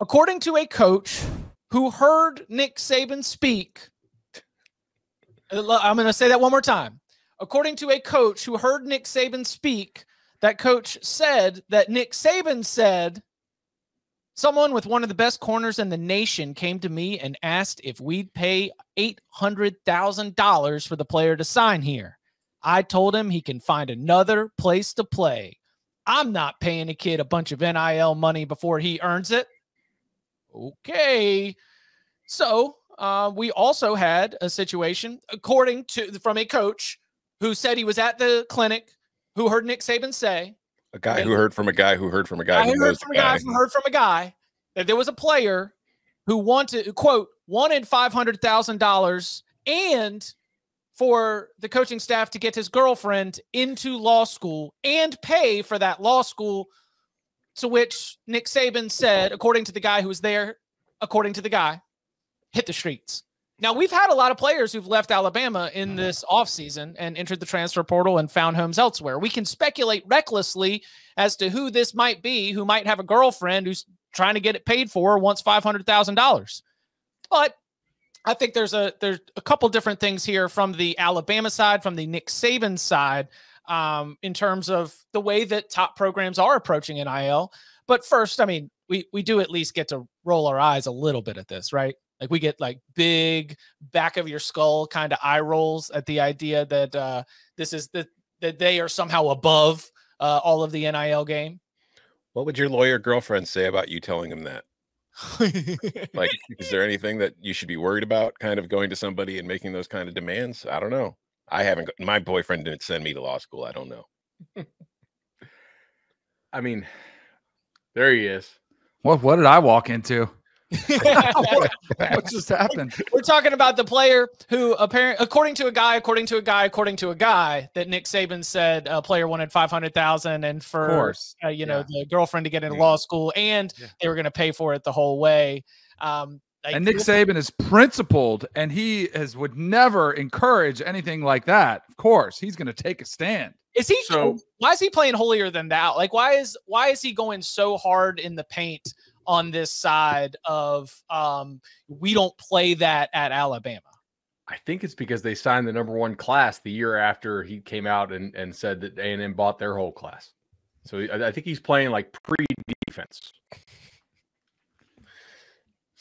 According to a coach who heard Nick Saban speak, I'm going to say that one more time. According to a coach who heard Nick Saban speak, that coach said that Nick Saban said, someone with one of the best corners in the nation came to me and asked if we'd pay $800,000 for the player to sign here. I told him he can find another place to play. I'm not paying a kid a bunch of NIL money before he earns it. Okay. So we also had a situation, according to from a coach who said he was at the clinic, who heard Nick Saban say, a guy who heard from a guy who heard from a guy who knows a guy who heard from a guy, that there was a player who wanted, quote, wanted $500,000 and for the coaching staff to get his girlfriend into law school and pay for that law school, to which Nick Saban said, according to the guy who was there, according to the guy, hit the streets. Now, we've had a lot of players who've left Alabama in this offseason and entered the transfer portal and found homes elsewhere. We can speculate recklessly as to who this might be, who might have a girlfriend who's trying to get it paid for, wants $500,000. But I think there's a couple different things here from the Alabama side, from the Nick Saban side, in terms of the way that top programs are approaching NIL. But first, I mean, we do at least get to roll our eyes a little bit at this, right? Like we get like big back of your skull kind of eye rolls at the idea that this is that they are somehow above all of the NIL game. What would your lawyer girlfriend say about you telling him that? Like, is there anything that you should be worried about kind of going to somebody and making those kind of demands? I don't know. I haven't. My boyfriend didn't send me to law school. I don't know. I mean, there he is. What did I walk into? What just happened? We're talking about the player who apparently, according to a guy that Nick Saban said a player wanted $500,000 and for the girlfriend to get into law school, and they were going to pay for it the whole way. And Nick Saban is principled, and he would never encourage anything like that. Of course, he's going to take a stand. Is he? So, why is he playing holier than thou? Like, why is he going so hard in the paint on this side of we don't play that at Alabama? I think it's because they signed the #1 class the year after he came out and said that A&M bought their whole class. So I think he's playing like pre-defense.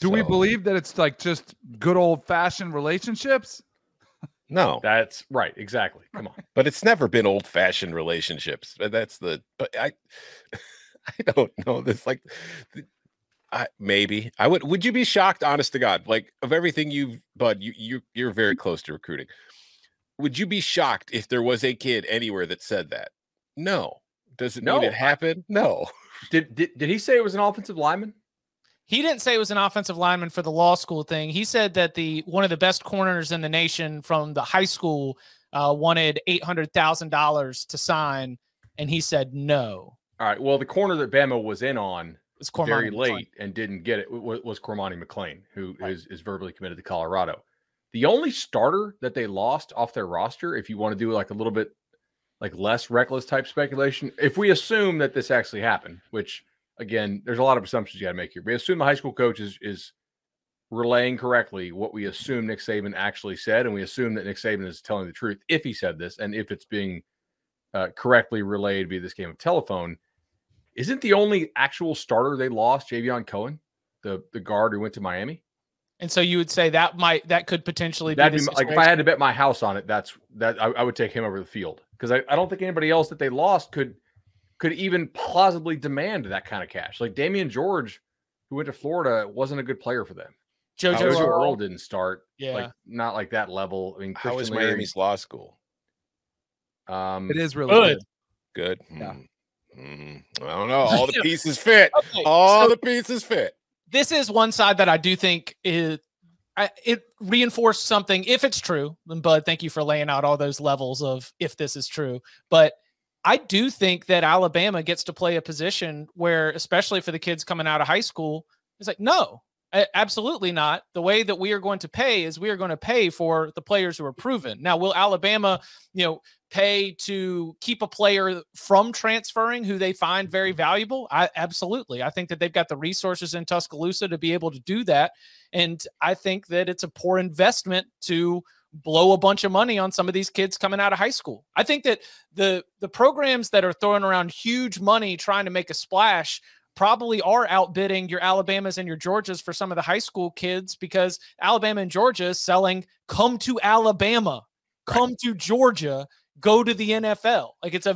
Do we believe that it's like just good old-fashioned relationships? No. That's right. Exactly. Come on. But it's never been old-fashioned relationships. But I don't know. This like maybe I would you be shocked, honest to God, like of everything you're very close to recruiting. Would you be shocked if there was a kid anywhere that said that? No. Does it mean it happened? No. Did he say it was an offensive lineman? He didn't say it was an offensive lineman for the law school thing. He said that one of the best corners in the nation from the high school wanted $800,000 to sign, and he said no. All right. Well, the corner that Bama was in on very late McClain. And didn't get it was Cormani McClain, who is verbally committed to Colorado. The only starter that they lost off their roster, if you want to do like a little bit like less reckless type speculation, if we assume that this actually happened, which again, there's a lot of assumptions you got to make here. We assume the high school coach is relaying correctly what we assume Nick Saban actually said, and we assume that Nick Saban is telling the truth if he said this, and if it's being correctly relayed via this game of telephone. Isn't the only actual starter they lost Javion Cohen, the guard who went to Miami? And so you would say that could potentially be like if I had to bet my house on it, I would take him over the field, because I don't think anybody else that they lost could even plausibly demand that kind of cash. Like Damian George, who went to Florida, wasn't a good player for them. JoJo Earl didn't start. Yeah. Like not like that level. I mean, how is Miami's law school? It is really good. Yeah. I don't know. All the pieces fit. Okay, the pieces fit. This is one side that I do think it reinforced something, if it's true. And Bud, thank you for laying out all those levels of if this is true. But I do think that Alabama gets to play a position where, especially for the kids coming out of high school, it's like, no, Absolutely not. The way that we are going to pay is we are going to pay for the players who are proven. Now, will Alabama, pay to keep a player from transferring who they find very valuable? Absolutely. I think that they've got the resources in Tuscaloosa to be able to do that. And I think that it's a poor investment to blow a bunch of money on some of these kids coming out of high school. I think that the programs that are throwing around huge money trying to make a splash probably are outbidding your Alabamas and your Georgias for some of the high school kids, because Alabama and Georgia is selling, come to Alabama, come to Georgia, go to the NFL. Like it's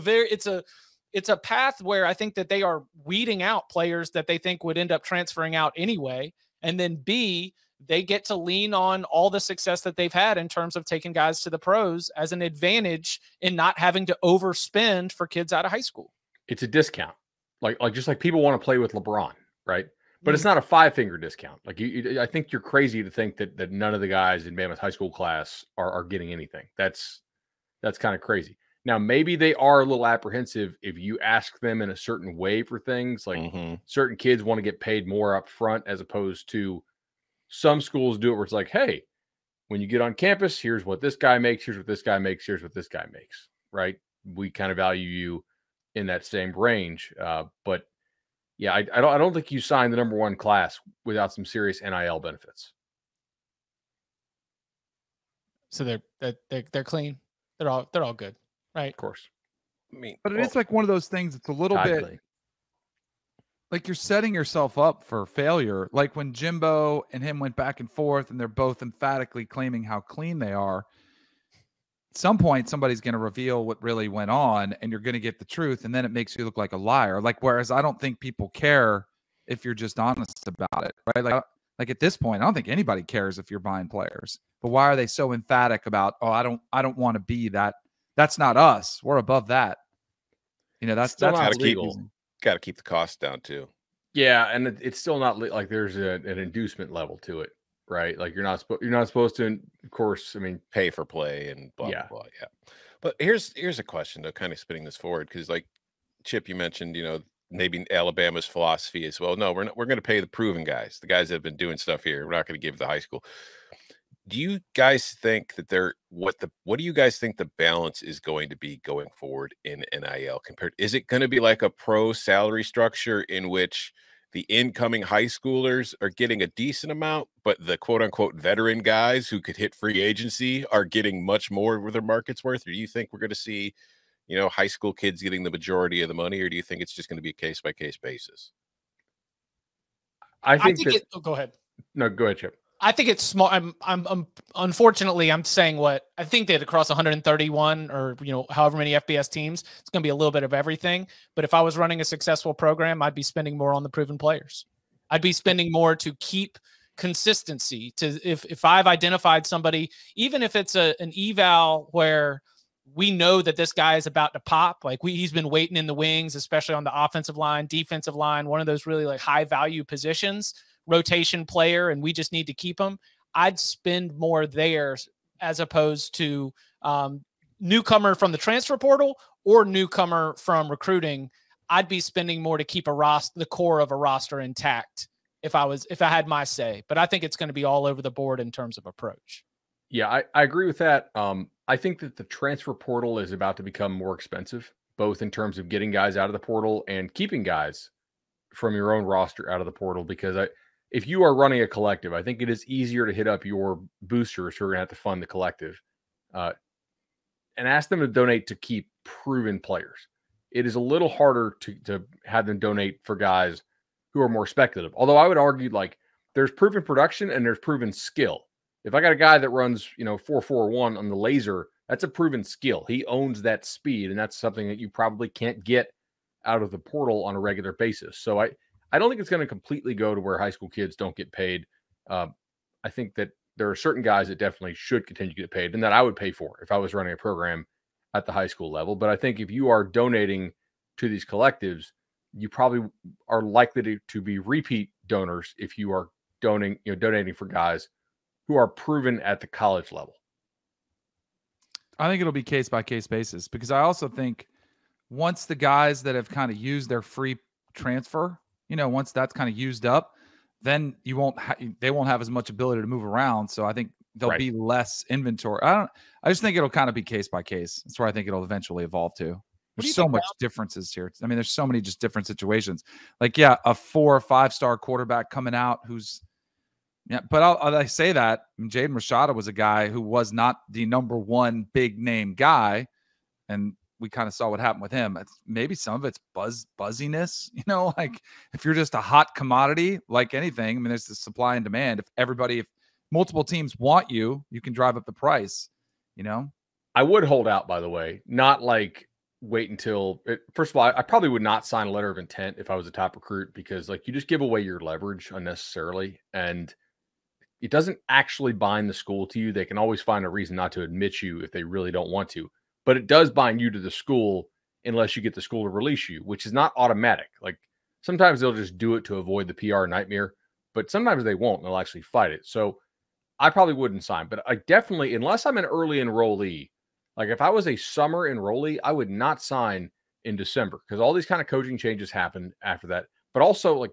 a path where I think that they are weeding out players that they think would end up transferring out anyway. And then B, they get to lean on all the success that they've had in terms of taking guys to the pros as an advantage in not having to overspend for kids out of high school. It's a discount. Like just like people want to play with LeBron, right? But it's not a 5-finger discount. Like I think you're crazy to think that none of the guys in Bama's high school class are getting anything. That's kind of crazy. Now, maybe they are a little apprehensive if you ask them in a certain way for things. Like certain kids want to get paid more up front, as opposed to some schools do it where it's like, hey, when you get on campus, here's what this guy makes, here's what this guy makes, here's what this guy makes, right? We kind of value you in that same range. But yeah, I don't think you sign the number one class without some serious NIL benefits. So they're clean. They're all good, right? Of course. I mean, but it's like one of those things. It's a little bit like you're setting yourself up for failure. Like when Jimbo and him went back and forth, and they're both emphatically claiming how clean they are. At some point, somebody's going to reveal what really went on, and you're going to get the truth, and then it makes you look like a liar. Like, whereas I don't think people care if you're just honest about it, right? Like at this point, I don't think anybody cares if you're buying players. But why are they so emphatic about, oh, I don't want to be that? That's not us. We're above that. That's illegal. Got to keep the costs down too. Yeah, and it's still not like there's an inducement level to it. Right, like you're not supposed to. Of course, I mean, pay for play and blah blah blah. Yeah, but here's a question though, kind of spinning this forward, because like Chip, you mentioned, maybe Alabama's philosophy is, well, no, we're going to pay the proven guys, the guys that have been doing stuff here. We're not going to give the high school. Do you guys think that what do you guys think the balance is going to be going forward in NIL compared? Is it going to be like a pro salary structure in which the incoming high schoolers are getting a decent amount, but the quote unquote veteran guys who could hit free agency are getting much more with their market's worth? Or do you think we're going to see, high school kids getting the majority of the money? Or do you think it's just going to be a case by case basis? I think go ahead. No, go ahead, Chip. I think it's small. I'm unfortunately, I'm saying what I think that across 131 or however many FBS teams, it's going to be a little bit of everything. But if I was running a successful program, I'd be spending more on the proven players. I'd be spending more to keep consistency. If I've identified somebody, even if it's an eval where we know that this guy is about to pop, like he's been waiting in the wings, especially on the offensive line, defensive line, one of those really like high value positions, rotation player, and we just need to keep him, I'd spend more there as opposed to newcomer from the transfer portal or newcomer from recruiting. I'd be spending more to keep the core of a roster intact if I had my say. But I think it's going to be all over the board in terms of approach. Yeah, I agree with that. I think that the transfer portal is about to become more expensive, both in terms of getting guys out of the portal and keeping guys from your own roster out of the portal, because if you are running a collective, I think it is easier to hit up your boosters who are going to have to fund the collective and ask them to donate to keep proven players. It is a little harder to have them donate for guys who are more speculative. Although I would argue, like, there's proven production and there's proven skill. If I got a guy that runs, 4.41 on the laser, that's a proven skill. He owns that speed, and that's something that you probably can't get out of the portal on a regular basis. So I don't think it's going to completely go to where high school kids don't get paid. I think that there are certain guys that definitely should continue to get paid and that I would pay for if I was running a program at the high school level. But I think if you are donating to these collectives, you probably are likely to be repeat donors if you are donating for guys who are proven at the college level. I think it'll be case by case basis, because I also think once the guys that have kind of used their free transfer, once that's kind of used up, then they won't have as much ability to move around. So I think there'll be less inventory. I just think it'll kind of be case by case. That's where I think it'll eventually evolve to. There's so much differences here. I mean, there's so many just different situations. Like, yeah, a 4 or 5-star quarterback coming out who's, yeah, but I say that Jaden Rashada was a guy who was not the number one big name guy, and we kind of saw what happened with him. Maybe some of it's buzziness, you know, like if you're just a hot commodity, like anything, I mean, there's the supply and demand. If multiple teams want you, you can drive up the price, you know? I would hold out, by the way, not like wait until first of all, I probably would not sign a letter of intent if I was a top recruit, because like you just give away your leverage unnecessarily, and it doesn't actually bind the school to you. They can always find a reason not to admit you if they really don't want to, but it does bind you to the school unless you get the school to release you, which is not automatic. Like sometimes they'll just do it to avoid the PR nightmare, but sometimes they won't, and they'll actually fight it. So I probably wouldn't sign, but I definitely, unless I'm an early enrollee, like if I was a summer enrollee, I would not sign in December, because all these kind of coaching changes happen after that. But also, like,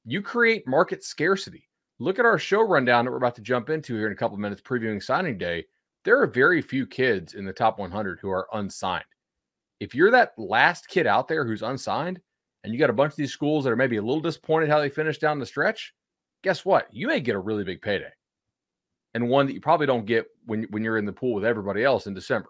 you create market scarcity. Look at our show rundown that we're about to jump into here in a couple of minutes, previewing signing day. There are very few kids in the top 100 who are unsigned. If you're that last kid out there who's unsigned, and you got a bunch of these schools that are maybe a little disappointed how they finished down the stretch, guess what? You may get a really big payday, and one that you probably don't get when you're in the pool with everybody else in December.